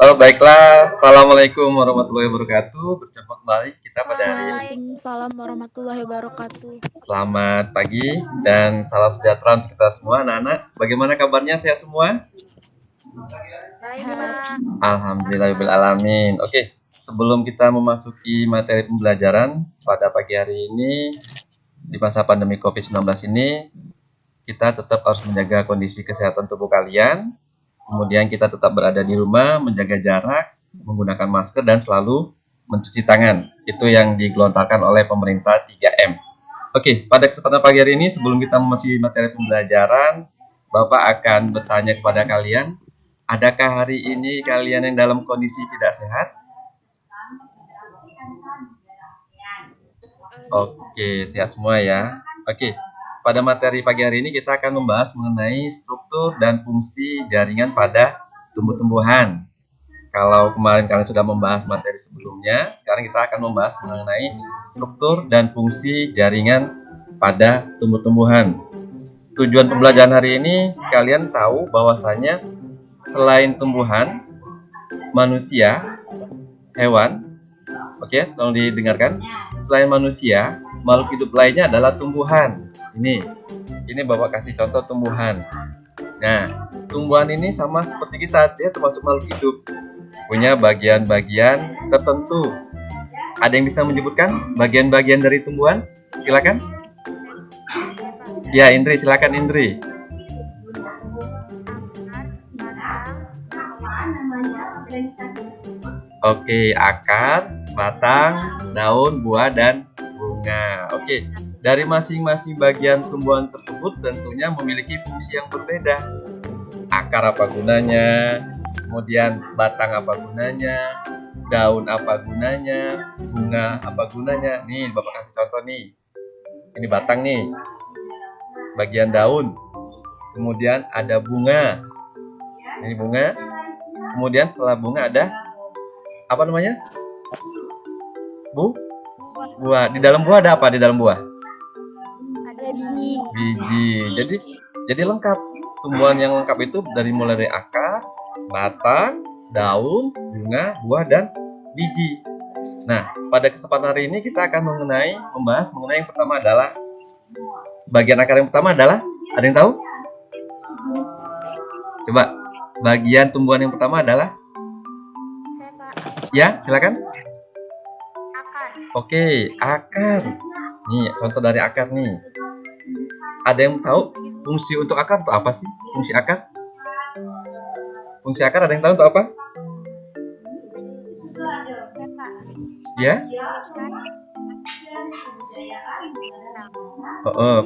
Oh, baiklah. Assalamualaikum warahmatullahi wabarakatuh. Berjumpa kembali kita pada hari ini. Waalaikumsalam warahmatullahi wabarakatuh. Selamat pagi dan salam sejahtera untuk kita semua, anak-anak. Bagaimana kabarnya? Sehat semua? Sehat. Alhamdulillahirrahmanirrahim. Oke, sebelum kita memasuki materi pembelajaran pada pagi hari ini, di masa pandemi COVID-19 ini, kita tetap harus menjaga kondisi kesehatan tubuh kalian. Kemudian kita tetap berada di rumah, menjaga jarak, menggunakan masker, dan selalu mencuci tangan. Itu yang digelontorkan oleh pemerintah 3M. Oke, pada kesempatan pagi hari ini, sebelum kita memasuki materi pembelajaran, Bapak akan bertanya kepada kalian, adakah hari ini kalian yang dalam kondisi tidak sehat? Oke, sehat semua ya. Oke, pada materi pagi hari ini kita akan membahas mengenai struktur dan fungsi jaringan pada tumbuh-tumbuhan. Kalau kemarin kalian sudah membahas materi sebelumnya, sekarang kita akan membahas mengenai struktur dan fungsi jaringan pada tumbuh-tumbuhan. Tujuan pembelajaran hari ini, kalian tahu bahwasanya selain tumbuhan, manusia, hewan, oke, tolong didengarkan. Selain manusia, makhluk hidup lainnya adalah tumbuhan. Ini Bapak kasih contoh tumbuhan. Nah, tumbuhan ini sama seperti kita, dia termasuk makhluk hidup. Punya bagian-bagian tertentu. Ada yang bisa menyebutkan bagian-bagian dari tumbuhan? Silakan. Ya, Indri, silakan Indri. Oke, akar, batang, daun, buah, dan bunga. Oke, dari masing-masing bagian tumbuhan tersebut tentunya memiliki fungsi yang berbeda. Akar apa gunanya, kemudian batang apa gunanya, daun apa gunanya, bunga apa gunanya. Nih, Bapak kasih contoh nih. Ini batang nih, bagian daun. Kemudian ada bunga. Ini bunga. Kemudian setelah bunga ada apa namanya? Buah. Di dalam buah ada apa? Di dalam buah? Ada biji. Biji. Jadi lengkap. Tumbuhan yang lengkap itu mulai dari akar, batang, daun, bunga, buah, dan biji. Nah, pada kesempatan hari ini kita akan membahas mengenai yang pertama adalah bagian akar yang pertama adalah, ada yang tahu? Coba, bagian tumbuhan yang pertama adalah? Ya, silakan. Akar. Oke, akar. Nih, contoh dari akar nih. Ada yang tahu fungsi untuk akar itu apa sih? Fungsi akar? Fungsi akar ada yang tahu untuk apa? Ya?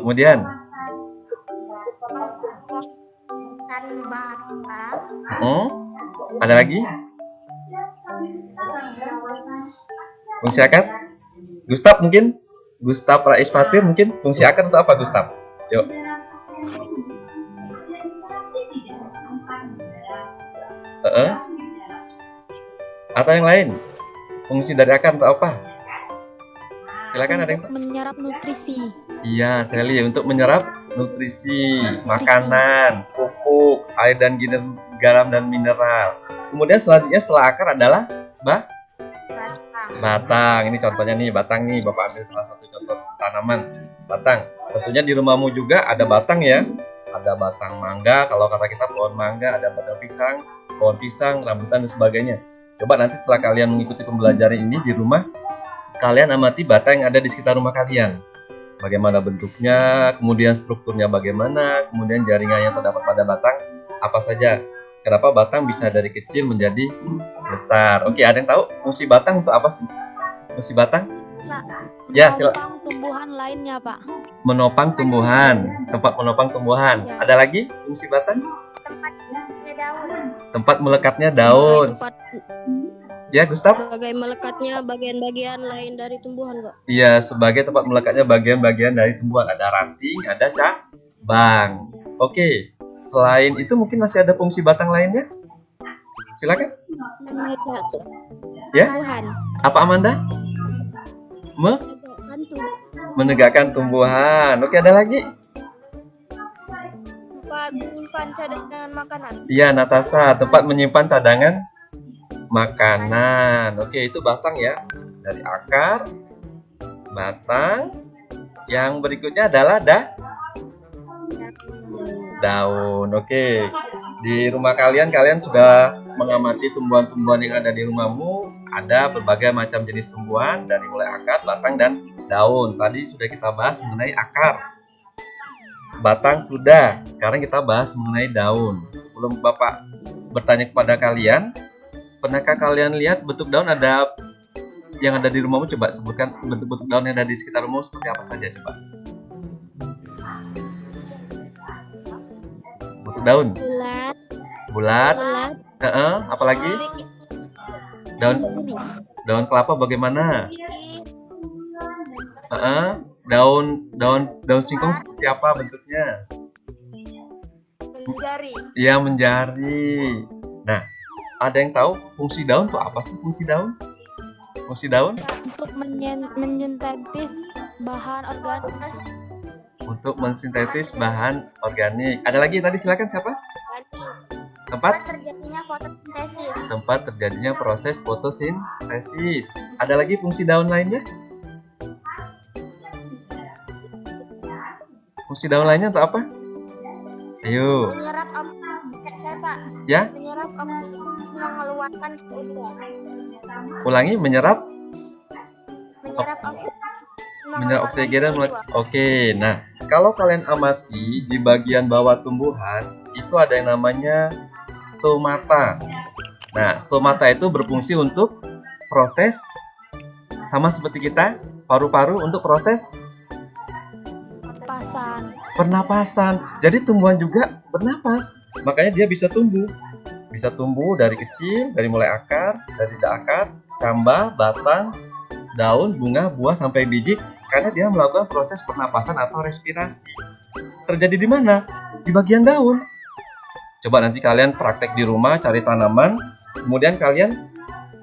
Kemudian? Ada lagi? Fungsi akar? Gustaf mungkin? Gustaf Rais Fatir mungkin? Fungsi akar untuk apa Gustaf? Yuk. Atau yang lain? Fungsi dari akar untuk apa? Silakan, ada yang tahu? Menyerap nutrisi. Iya, Sally, untuk menyerap nutrisi, makanan, pupuk, air dan garam dan mineral. Kemudian selanjutnya setelah akar adalah batang. Ini contohnya nih, batang nih. Bapak ambil salah satu contoh tanaman, batang. Tentunya di rumahmu juga ada batang ya. Ada batang mangga, kalau kata kita pohon mangga, ada batang pisang, pohon pisang, rambutan dan sebagainya. Coba nanti setelah kalian mengikuti pembelajaran ini di rumah, kalian amati batang yang ada di sekitar rumah kalian. Bagaimana bentuknya, kemudian strukturnya bagaimana, kemudian jaringan yang terdapat pada batang apa saja. Kenapa batang bisa dari kecil menjadi besar? Oke, ada yang tahu fungsi batang untuk apa sih? Fungsi batang? Ya, silakan. Tumbuhan lainnya, Pak. Menopang tumbuhan, tempat menopang tumbuhan. Ya. Ada lagi fungsi batang? Tempat melekatnya daun. Ya, Gustaf? Sebagai melekatnya bagian-bagian lain dari tumbuhan, Pak. Iya, sebagai tempat melekatnya bagian-bagian dari tumbuhan. Ada ranting, ada cabang. Oke, selain itu mungkin masih ada fungsi batang lainnya? Silakan. Ya? Apa Amanda? Menegakkan tumbuhan. Oke, ada lagi? Tempat menyimpan cadangan makanan. Iya, Natasha, tempat menyimpan cadangan makanan. Oke, itu batang ya. Dari akar, batang. Yang berikutnya adalah daun. Oke. Di rumah kalian sudah mengamati tumbuhan-tumbuhan yang ada di rumahmu. Ada berbagai macam jenis tumbuhan dari mulai akar, batang, dan daun. Tadi sudah kita bahas mengenai akar. Batang sudah. Sekarang kita bahas mengenai daun. Sebelum Bapak bertanya kepada kalian, pernahkah kalian lihat bentuk daun yang ada di rumahmu? Coba sebutkan bentuk-bentuk daun yang ada di sekitar rumahmu seperti apa saja coba. Bentuk daun. Bulat. Bulat. Bulat. Apalagi? Daun kelapa bagaimana? Daun singkong seperti apa bentuknya? Menjari. Iya, menjari. Nah, ada yang tahu fungsi daun tuh apa sih? Fungsi daun? Fungsi daun? Untuk mensintetis bahan organik. Untuk mensintetis bahan organik. Ada lagi tadi, silakan siapa? Tempat terjadinya fotosintesis. Tempat terjadinya proses fotosintesis. Ada lagi fungsi daun lainnya? Fungsi daun lainnya untuk apa? Ayo. Menyerap oksigen, Pak. Ya? Menyerap oksigen, mengeluarkan CO2. Ulangi, menyerap oksigen. Oke, nah kalau kalian amati di bagian bawah tumbuhan itu ada yang namanya stomata. Nah, stomata itu berfungsi untuk proses, sama seperti kita, paru-paru untuk proses pernapasan. Jadi tumbuhan juga bernapas, makanya dia bisa tumbuh. Bisa tumbuh dari kecil, dari mulai akar, dari akar, cambah, batang, daun, bunga, buah, sampai biji, karena dia melakukan proses pernapasan atau respirasi. Terjadi di mana? Di bagian daun. Coba nanti kalian praktek di rumah, cari tanaman, kemudian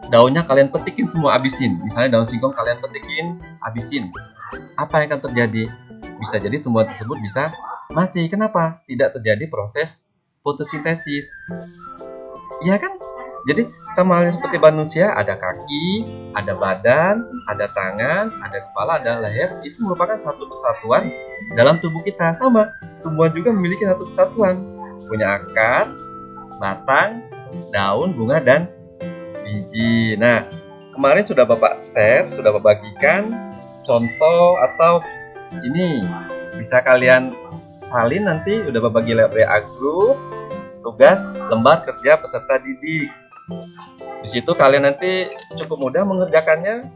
daunnya kalian petikin semua, habisin. Misalnya daun singkong kalian petikin, habisin. Apa yang akan terjadi? Bisa jadi tumbuhan tersebut bisa mati. Kenapa? Tidak terjadi proses fotosintesis. Iya kan? Jadi sama halnya seperti manusia, ada kaki, ada badan, ada tangan, ada kepala, ada leher. Itu merupakan satu kesatuan dalam tubuh kita. Sama, tumbuhan juga memiliki satu kesatuan. Punya akar, batang, daun, bunga, dan biji. Nah, kemarin sudah Bapak share, sudah Bapak bagikan contoh atau ini bisa kalian salin nanti, udah Bapak bagi WA group, tugas lembar kerja peserta didik. Di situ kalian nanti cukup mudah mengerjakannya.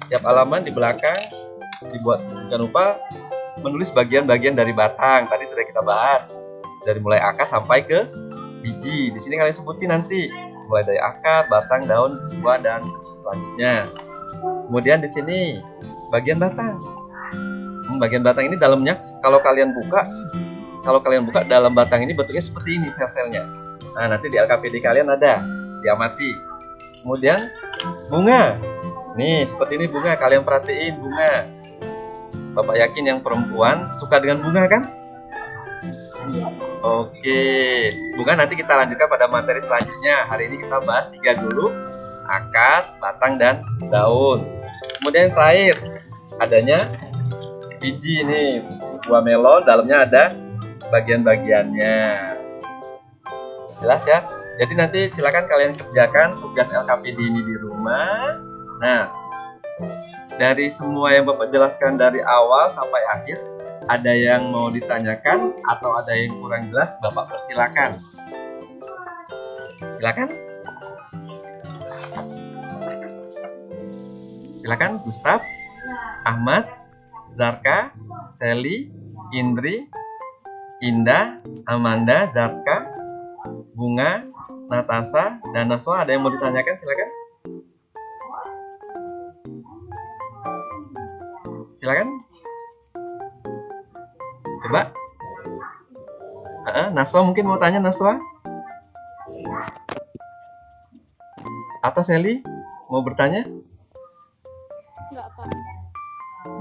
Tiap halaman di belakang dibuat, jangan lupa menulis bagian-bagian dari batang. Tadi sudah kita bahas, dari mulai akar sampai ke biji. Di sini kalian sebutin nanti mulai dari akar, batang, daun, buah, dan selanjutnya. Kemudian di sini bagian batang. Bagian batang ini dalamnya kalau kalian buka dalam batang ini bentuknya seperti ini sel-selnya. Nah, nanti di LKPD kalian ada, diamati. Kemudian bunga. Nih, seperti ini bunga, kalian perhatiin bunga. Bapak yakin yang perempuan suka dengan bunga kan? Oke, bunga nanti kita lanjutkan pada materi selanjutnya. Hari ini kita bahas 3 dulu, akar, batang, dan daun. Kemudian yang terakhir adanya biji nih, buah melon, dalamnya ada bagian-bagiannya. Jelas ya? Jadi nanti silakan kalian kerjakan tugas LKPD ini di rumah. Nah, dari semua yang Bapak jelaskan dari awal sampai akhir, ada yang mau ditanyakan atau ada yang kurang jelas, Bapak persilakan. Silakan. Silakan Gustaf, Ahmad, Zarka, Sally, Indri, Indah, Amanda, Zarka, Bunga, Natasha, dan Naswa. Ada yang mau ditanyakan? Silakan. Silakan. Coba. Naswa mungkin mau tanya, Naswa? Atau Sally mau bertanya? Enggak, Pak.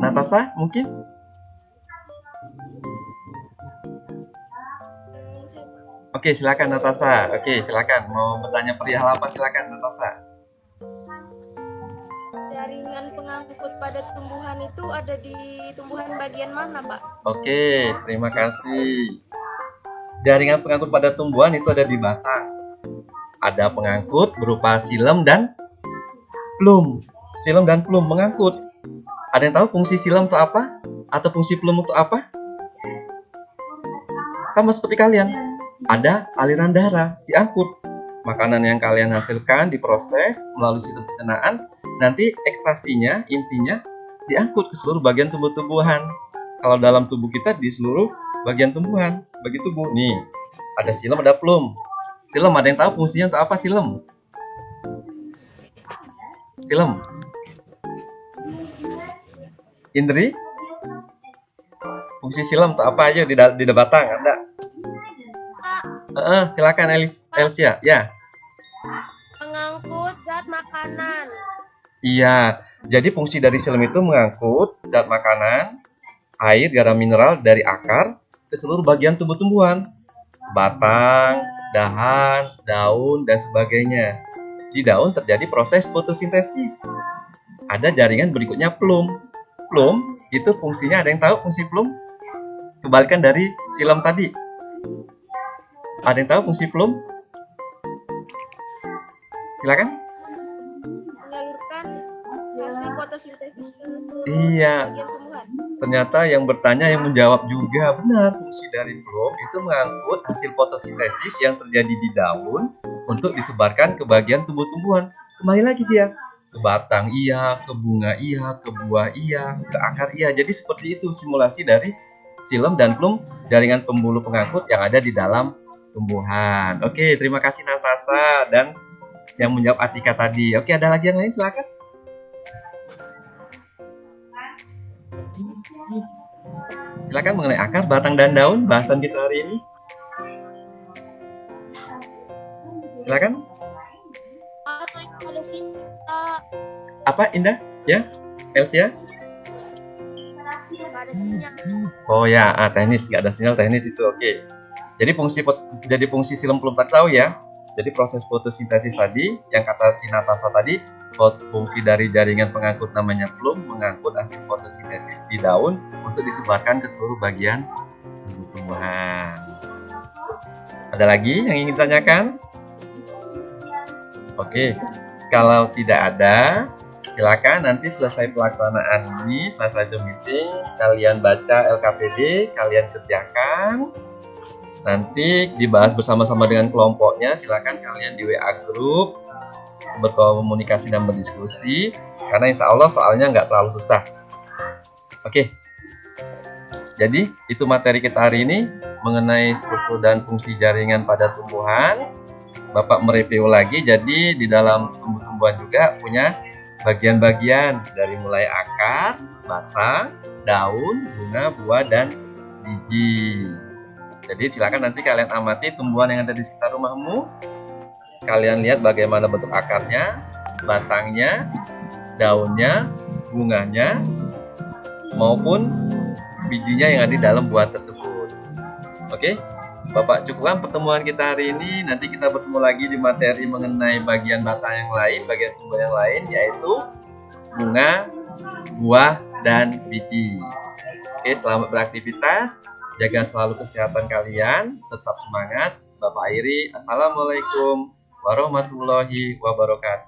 Natasha mungkin? Oke, silakan Natasha. Oke, silakan. Mau bertanya perihal apa? Silakan Natasha. Jaringan pengangkut pada tumbuhan itu ada di tumbuhan bagian mana, Pak? Oke, terima kasih. Jaringan pengangkut pada tumbuhan itu ada di batang. Ada pengangkut berupa xilem dan plum. Xilem dan plum mengangkut. Ada yang tahu fungsi xilem itu apa? Atau fungsi plum itu apa? Sama seperti kalian, ada aliran darah, diangkut. Makanan yang kalian hasilkan diproses melalui sistem pencernaan, nanti ekstraksinya, intinya diangkut ke seluruh bagian tubuh-tubuhan. Kalau dalam tubuh kita di seluruh bagian tumbuhan, bagi tubuh. Nih, ada xilem, ada plum. Xilem, ada yang tahu fungsinya untuk apa xilem? Xilem. Indri? Fungsi xilem untuk apa aja di batang? Ada? Silakan Elsia. Ya. Mengangkut zat makanan. Iya. Jadi fungsi dari xilem itu mengangkut zat makanan, air, garam mineral dari akar ke seluruh bagian tumbuh-tumbuhan. Batang, dahan, daun, dan sebagainya. Di daun terjadi proses fotosintesis. Ada jaringan berikutnya plum. Plum itu fungsinya, ada yang tahu fungsi plum? Kebalikan dari xilem tadi. Ada yang tahu fungsi plum? Silakan. Menyalurkan hasil fotosintesis ke Iya, bagian tumbuhan. ternyata yang bertanya yang menjawab juga. Benar, fungsi dari plum itu mengangkut hasil fotosintesis yang terjadi di daun untuk disebarkan ke bagian tumbuh-tumbuhan. Kembali lagi dia, ke batang iya, ke bunga iya, ke buah iya, ke akar iya. Jadi seperti itu simulasi dari xilem dan plum, jaringan pembuluh pengangkut yang ada di dalam tumbuhan. Oke, terima kasih Natasha dan yang menjawab Atika tadi. Oke, ada lagi yang lain? Silakan. Silakan mengenai akar, batang, dan daun bahasan kita hari ini. Silakan. Ada sini, Pak. Apa Indah? Ya, Elsia? Ada sinyal. Oh ya, teknis, nggak ada sinyal teknis itu. Oke. Jadi fungsi xilem plum tak tahu ya. Jadi proses fotosintesis tadi yang kata si Natasha tadi, fungsi dari jaringan pengangkut namanya plum mengangkut hasil fotosintesis di daun untuk disebarkan ke seluruh bagian tumbuhan. Ada lagi yang ingin ditanyakan? Oke. Kalau tidak ada, silakan nanti selesai pelaksanaan ini, selesai Zoom meeting, kalian baca LKPD, kalian kerjakan. Nanti dibahas bersama-sama dengan kelompoknya. Silakan kalian di WA group berkomunikasi dan berdiskusi, karena insya Allah soalnya nggak terlalu susah. Oke. Jadi itu materi kita hari ini mengenai struktur dan fungsi jaringan pada tumbuhan. Bapak mereview lagi. Jadi di dalam tumbuh-tumbuhan juga punya bagian-bagian dari mulai akar, batang, daun, bunga, buah, dan biji. Jadi silakan nanti kalian amati tumbuhan yang ada di sekitar rumahmu. Kalian lihat bagaimana bentuk akarnya, batangnya, daunnya, bunganya, maupun bijinya yang ada di dalam buah tersebut. Oke, Bapak cukupkan pertemuan kita hari ini. Nanti kita bertemu lagi di materi mengenai bagian batang yang lain, bagian tumbuhan yang lain, yaitu bunga, buah, dan biji. Oke, selamat beraktivitas. Jaga selalu kesehatan kalian, tetap semangat. Bapak Airi, Assalamualaikum warahmatullahi wabarakatuh.